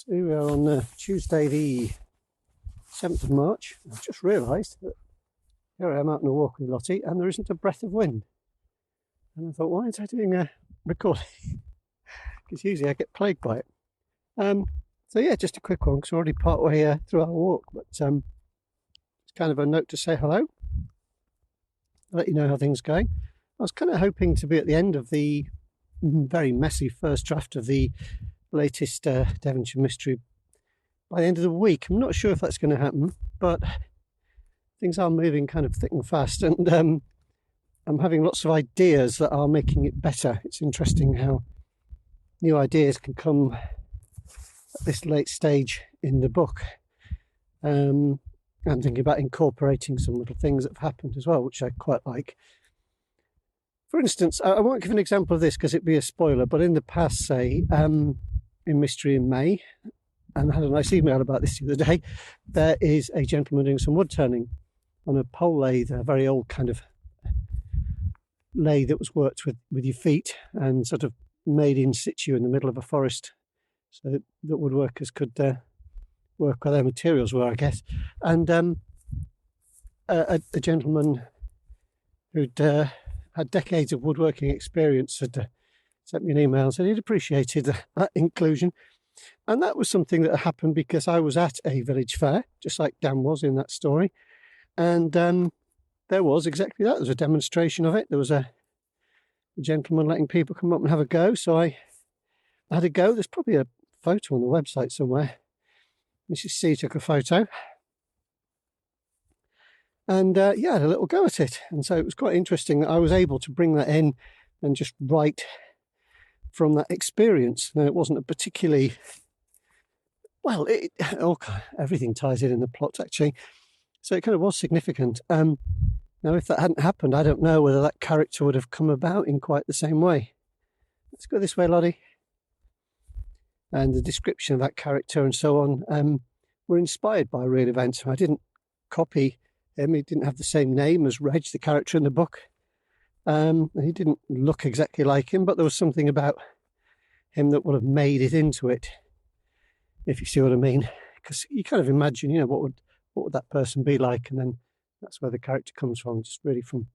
So we are on Tuesday the 7th of March. I've just realised that here I am out on a walk with Lottie and there isn't a breath of wind. And I thought, why aren't I doing a recording? Because usually I get plagued by it. So yeah, just a quick one because we're already part way through our walk. But it's kind of a note to say hello. Let you know how things are going. I was kind of hoping to be at the end of the very messy first draft of the latest Devonshire mystery by the end of the week. I'm not sure if that's going to happen, but things are moving kind of thick and fast, and I'm having lots of ideas that are making it better. It's interesting how new ideas can come at this late stage in the book. I'm thinking about incorporating some little things that have happened as well, which I quite like. For instance, I won't give an example of this because it'd be a spoiler, but in the past, say, in Mystery in May, and I had a nice email about this the other day, there is a gentleman doing some wood turning on a pole lathe, a very old kind of lathe that was worked with your feet and sort of made in situ in the middle of a forest so that woodworkers could work where their materials were, I guess. And a gentleman who'd had decades of woodworking experience had sent me an email and said he'd appreciated that inclusion. And that was something that happened because I was at a village fair, just like Dan was in that story. And there was exactly that. There was a demonstration of it. There was a gentleman letting people come up and have a go. So I had a go. There's probably a photo on the website somewhere. Mrs. C took a photo. And yeah, I had a little go at it. And so it was quite interesting that I was able to bring that in and just write from that experience. Now, it wasn't a particularly, well, everything ties in the plot, actually. So it kind of was significant. Now, if that hadn't happened, I don't know whether that character would have come about in quite the same way. Let's go this way, Lottie. And the description of that character and so on were inspired by real events. I didn't copy him. He didn't have the same name as Reg, the character in the book. He didn't look exactly like him, but there was something about him that would have made it into it, if you see what I mean. Because you kind of imagine, you know, what would that person be like, and then that's where the character comes from, just really from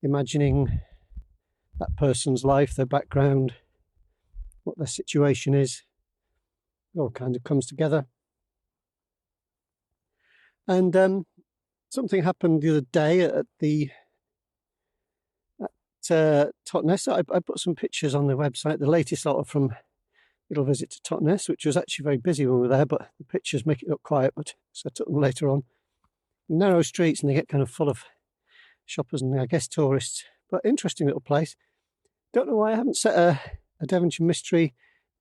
imagining that person's life, their background, what their situation is. It all kind of comes together. And something happened the other day at Totnes. I put some pictures on the website, the latest lot from little visit to Totnes, which was actually very busy when we were there, but the pictures make it look quiet, so I took them later on. Narrow streets, and they get kind of full of shoppers and I guess tourists, but interesting little place. Don't know why I haven't set a Devonshire mystery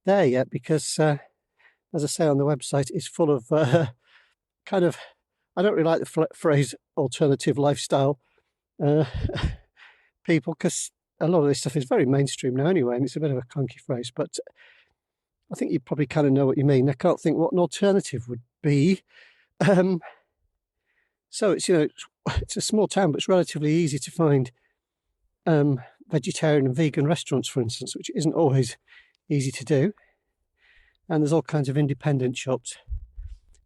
there yet, because as I say on the website, it's full of kind of, I don't really like the phrase alternative lifestyle people, because a lot of this stuff is very mainstream now anyway, and it's a bit of a clunky phrase, but I think you probably kind of know what you mean. I can't think what an alternative would be. So it's, you know, it's a small town, but it's relatively easy to find vegetarian and vegan restaurants, for instance, which isn't always easy to do. And there's all kinds of independent shops.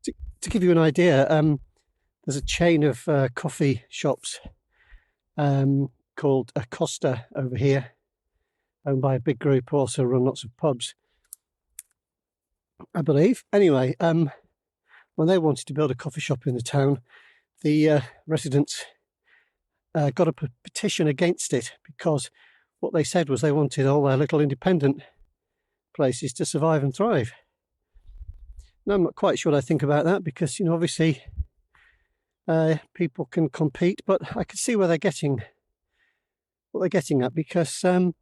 To give you an idea, there's a chain of coffee shops called Acosta over here, owned by a big group who also run lots of pubs, I believe. Anyway, when they wanted to build a coffee shop in the town, the residents got a petition against it, because what they said was they wanted all their little independent places to survive and thrive. Now, I'm not quite sure what I think about that, because, you know, obviously people can compete, but I could see where they're getting what they're getting at, because so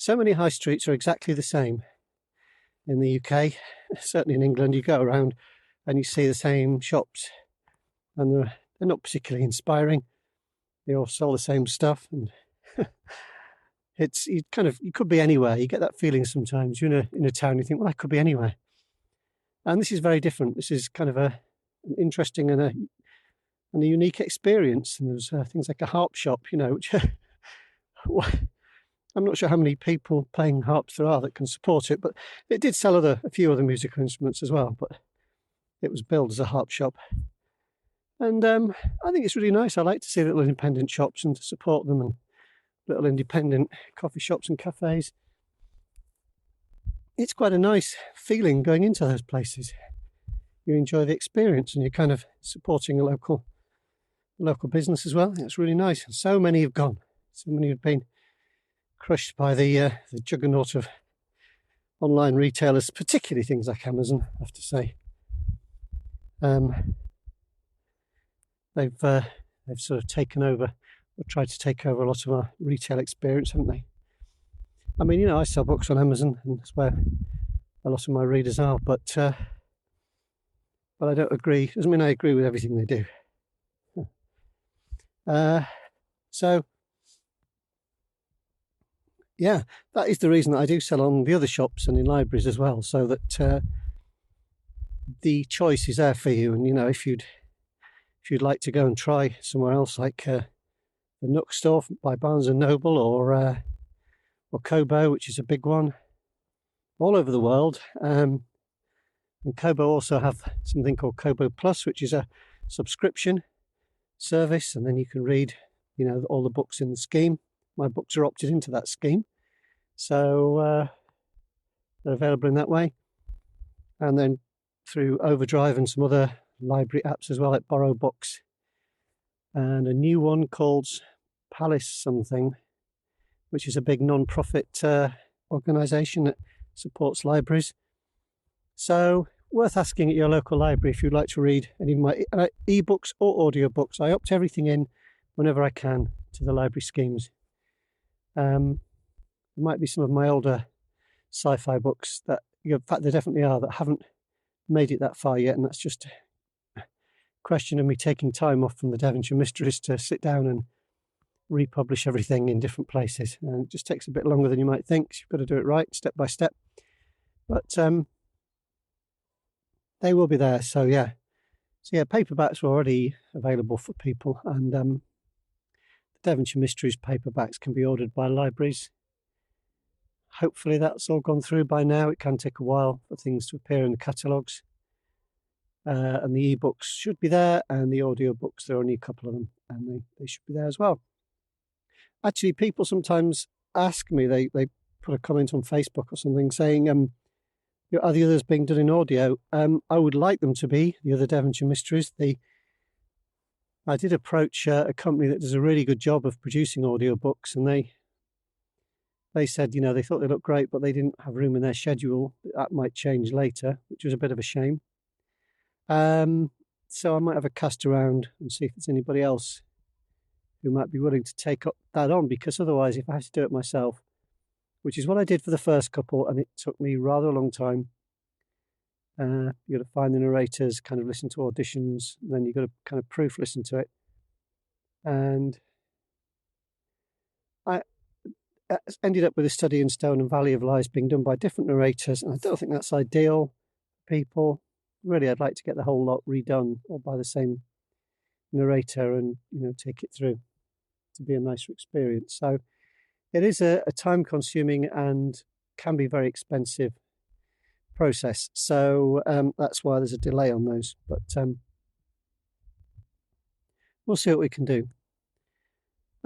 many high streets are exactly the same in the UK. Certainly in England, you go around and you see the same shops, and they're not particularly inspiring. They all sell the same stuff, and you could be anywhere. You get that feeling sometimes. You're in a town, you think, well, I could be anywhere. And this is very different. This is kind of an interesting and a unique experience. And there's things like a harp shop, you know, which I'm not sure how many people playing harps there are that can support it, but it did sell a few other musical instruments as well, but it was billed as a harp shop. And I think it's really nice. I like to see little independent shops and to support them, and little independent coffee shops and cafes. It's quite a nice feeling going into those places. You enjoy the experience and you're kind of supporting a local business as well. It's really nice. So many have gone. So many have been crushed by the juggernaut of online retailers, particularly things like Amazon, I have to say. They've sort of taken over, or tried to take over a lot of our retail experience, haven't they? I mean, you know, I sell books on Amazon, and that's where a lot of my readers are, but I don't agree. Doesn't mean I agree with everything they do. So, yeah, that is the reason that I do sell on the other shops and in libraries as well, so that the choice is there for you. And you know, if you'd like to go and try somewhere else, like the Nook store by Barnes and Noble, or Kobo, which is a big one all over the world. And Kobo also have something called Kobo Plus, which is a subscription service, and then you can read, you know, all the books in the scheme. My books are opted into that scheme, so they're available in that way. And then through Overdrive and some other library apps as well, like Borrow Books, and a new one called Palace something, which is a big non-profit organisation that supports libraries. So worth asking at your local library if you'd like to read any of my e-books or audiobooks. I opt everything in whenever I can to the library schemes. There might be some of my older sci-fi books that, in fact, there definitely are, that haven't made it that far yet, and that's just a question of me taking time off from the Devonshire Mysteries to sit down and republish everything in different places. And it just takes a bit longer than you might think. So you've got to do it right, step by step. But they will be there. So yeah, paperbacks are already available for people, and the Devonshire Mysteries paperbacks can be ordered by libraries. Hopefully that's all gone through by now. It can take a while for things to appear in the catalogues. And the e-books should be there, and the audiobooks, there are only a couple of them, and they should be there as well. Actually, people sometimes ask me, they put a comment on Facebook or something saying, are the others being done in audio? I would like them to be, the other Devonshire Mysteries. I did approach a company that does a really good job of producing audiobooks, and they said, you know, they thought they looked great, but they didn't have room in their schedule. That might change later, which was a bit of a shame. So I might have a cast around and see if there's anybody else who might be willing to take up that on, because otherwise, if I have to do it myself, which is what I did for the first couple, and it took me rather a long time. You've got to find the narrators, kind of listen to auditions, and then you've got to kind of proof listen to it. And I ended up with a Study in Stone and Valley of Lies being done by different narrators, and I don't think that's ideal for people. Really, I'd like to get the whole lot redone, or by the same narrator, and, you know, take it through to be a nicer experience. So it is a time-consuming and can be very expensive process. So that's why there's a delay on those. But we'll see what we can do.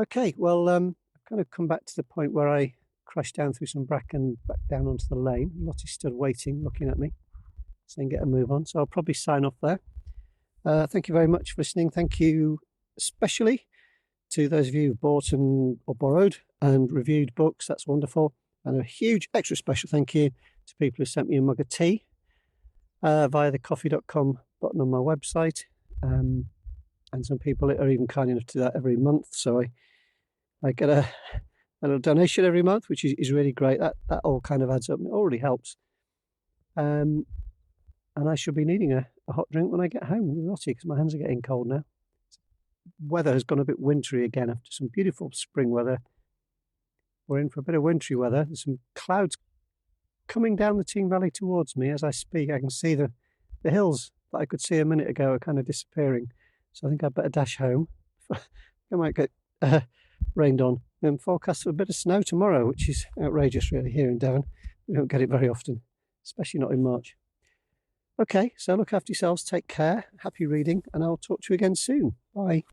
Okay, well, I've kind of come back to the point where I crashed down through some bracken back down onto the lane. Lottie stood waiting, looking at me, saying get a move on. So I'll probably sign off there. Thank you very much for listening. Thank you especially to those of you who've bought or borrowed and reviewed books. That's wonderful. And a huge extra special thank you to people who sent me a mug of tea via the coffee.com button on my website. And some people are even kind enough to do that every month. So I get a little donation every month, which is really great. That all kind of adds up, and it all really helps. And I should be needing a hot drink when I get home with Lottie, because my hands are getting cold now. Weather has gone a bit wintry again after some beautiful spring weather. We're in for a bit of wintry weather. There's some clouds coming down the Team Valley towards me as I speak. I can see the hills that I could see a minute ago are kind of disappearing. So I think I'd better dash home. I might get rained on. Forecast for a bit of snow tomorrow, which is outrageous really here in Devon. We don't get it very often, especially not in March. Okay, so look after yourselves, take care, happy reading, and I'll talk to you again soon. Bye.